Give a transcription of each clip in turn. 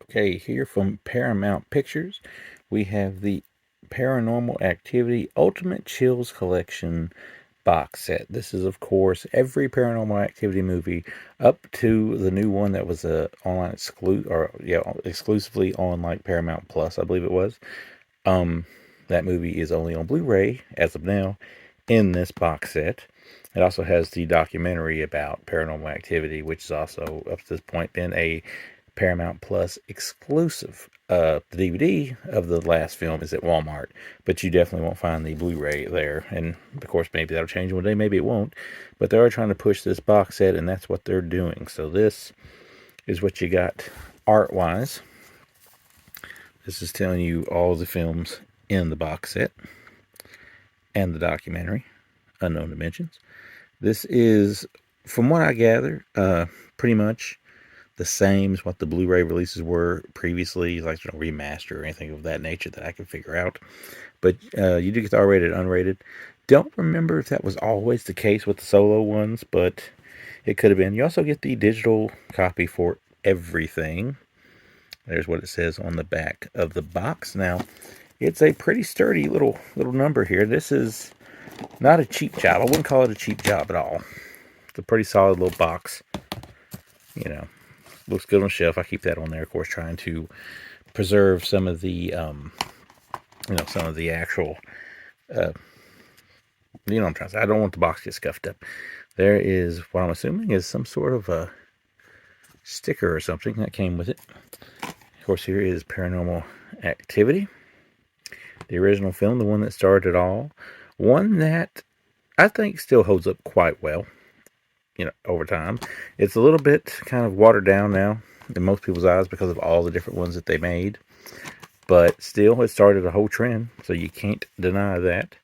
Okay, here from Paramount Pictures, we have the Paranormal Activity Ultimate Chills Collection box set. This is, of course, every Paranormal Activity movie up to the new one that was online exclusively on like Paramount Plus, I believe it was. That movie is only on Blu-ray as of now in this box set. It also has the documentary about paranormal activity, which is also up to this point been a Paramount Plus exclusive. The DVD of the last film is at Walmart, but you definitely won't find the Blu-ray there. And of course, maybe that'll change one day, maybe it won't. But they are trying to push this box set, and that's what they're doing. So this is what you got art-wise. This is telling you all the films in the box set and the documentary, Unknown Dimensions. This is, from what I gather, pretty much the same as what the Blu-ray releases were previously, like remaster or anything of that nature that I can figure out. But you do get the R-rated, unrated. Don't remember if that was always the case with the solo ones, but it could have been. You also get the digital copy for everything. There's what it says on the back of the box. Now, it's a pretty sturdy little number here. This is not a cheap job. I wouldn't call it a cheap job at all. It's a pretty solid little box. You know, looks good on the shelf. I keep that on there, of course, trying to preserve some of the, some of the actual, what I'm trying to say. I don't want the box to get scuffed up. There is what I'm assuming is some sort of a sticker or something that came with it. Of course, here is Paranormal Activity, the original film, the one that started it all. One that I think still holds up quite well, over time. It's a little bit kind of watered down now in most people's eyes because of all the different ones that they made. But still, it started a whole trend, so you can't deny that.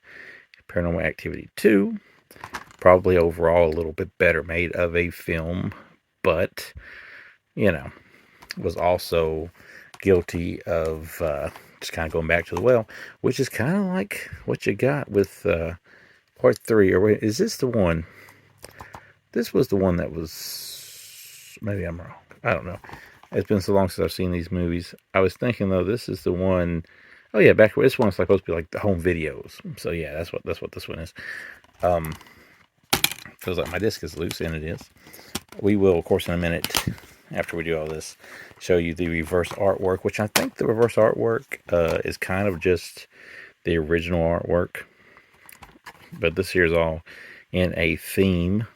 Paranormal Activity 2, probably overall a little bit better made of a film, but, was also guilty of just kind of going back to the well, which is kind of like what you got with part 3. Or wait, is this the one? This was the one that was... Maybe I'm wrong. I don't know. It's been so long since I've seen these movies. I was thinking, though, this is the one... Oh, yeah, back where this one's supposed to be like the home videos. So, yeah, that's what this one is. Feels like my disc is loose, and it is. We will, of course, in a minute, after we do all this, show you the reverse artwork, which I think the reverse artwork is kind of just the original artwork. But this here is all in a theme.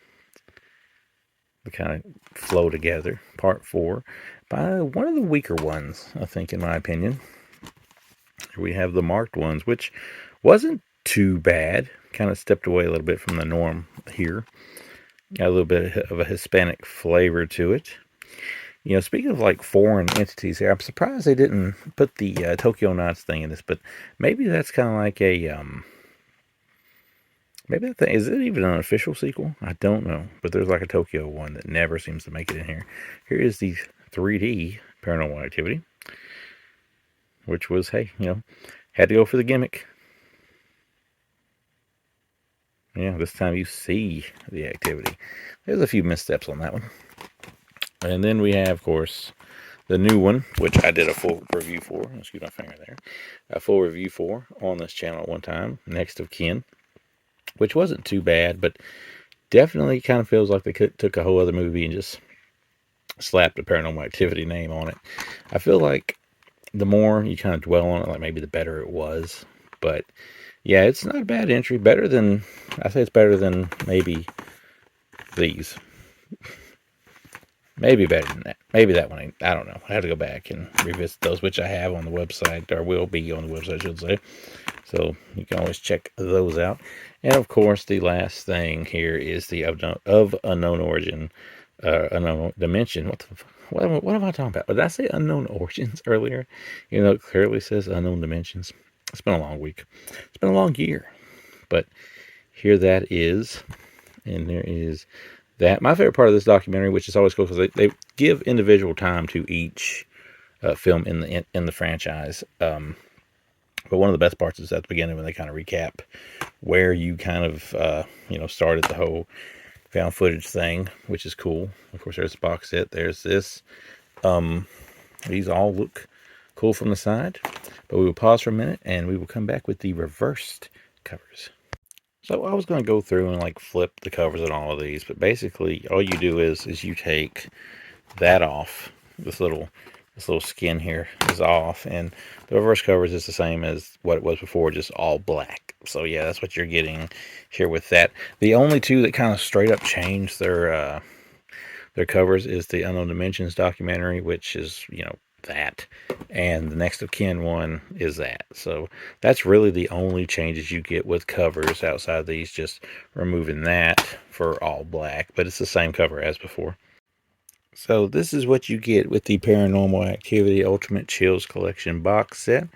They kind of flow together. Part 4 by one of the weaker ones, I think, in my opinion. We have the marked ones, which wasn't too bad. Kind of stepped away a little bit from the norm here. Got a little bit of a Hispanic flavor to it. Speaking of like foreign entities here, I'm surprised they didn't put the Tokyo Knots thing in this, but maybe that's kind of like a, maybe that thing, is it even an official sequel? I don't know, but there's like a Tokyo one that never seems to make it in here. Here is the 3D Paranormal Activity, which was, hey, had to go for the gimmick. Yeah, this time you see the activity. There's a few missteps on that one. And then we have, of course, the new one, which I did a full review for. Excuse my finger there. A full review for on this channel at one time. Next of Kin, which wasn't too bad, but definitely kind of feels like they took a whole other movie and just slapped a Paranormal Activity name on it. I feel like the more you kind of dwell on it, like maybe the better it was. But yeah, it's not a bad entry. Better than, I say it's better than maybe these. Maybe better than that. Maybe that one ain't. I don't know. I have to go back and revisit those, which I have on the website, or will be on the website, I should say. So you can always check those out. And of course, the last thing here is the of unknown origin, unknown dimension. What am I talking about? Did I say unknown origins earlier? It clearly says unknown dimensions. It's been a long week. It's been a long year. But here that is. And there is that. My favorite part of this documentary, which is always cool, because they give individual time to each film in the franchise. But one of the best parts is at the beginning when they kind of recap where you kind of, started the whole found footage thing, which is cool. Of course, there's the box set. There's this. These all look cool from the side, but we will pause for a minute and we will come back with the reversed covers. So I was going to go through and like flip the covers on all of these, but basically all you do is you take that off. This little skin here is off, and the reverse covers is the same as what it was before, just all black. So yeah, that's what you're getting here with that. The only two that kind of straight up change their covers is the Unknown Dimensions documentary, which is, that, and the Next of Kin one is that. So that's really the only changes you get with covers outside of these, just removing that for all black, but it's the same cover as before. So this is what you get with the Paranormal Activity Ultimate Chills Collection box set.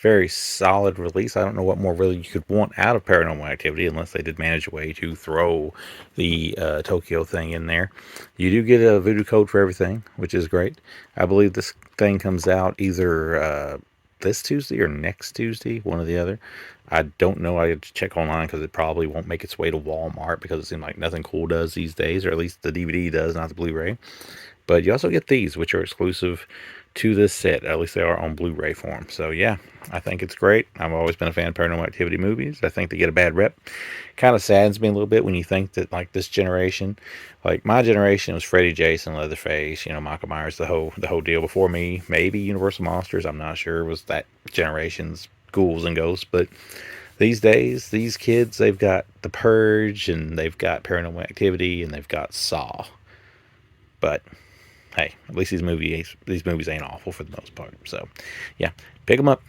Very solid release. I don't know what more really you could want out of Paranormal Activity, unless they did manage a way to throw the Tokyo thing in there. You do get a voodoo code for everything, which is great. I believe this thing comes out either this Tuesday or next Tuesday, one or the other. I don't know. I have to check online because it probably won't make its way to Walmart, because it seems like nothing cool does these days, or at least the DVD does, not the Blu-ray. But you also get these, which are exclusive to this set. At least they are on Blu-ray form. So yeah, I think it's great. I've always been a fan of Paranormal Activity movies. I think they get a bad rep. Kind of saddens me a little bit when you think that like this generation, like my generation was Freddy, Jason, Leatherface, Michael Myers, the whole deal. Before me, maybe Universal Monsters, I'm not sure, was that generation's ghouls and ghosts. But these days, these kids, they've got The Purge, and they've got Paranormal Activity, and they've got Saw. But hey, at least these movies ain't awful for the most part. So yeah, pick them up.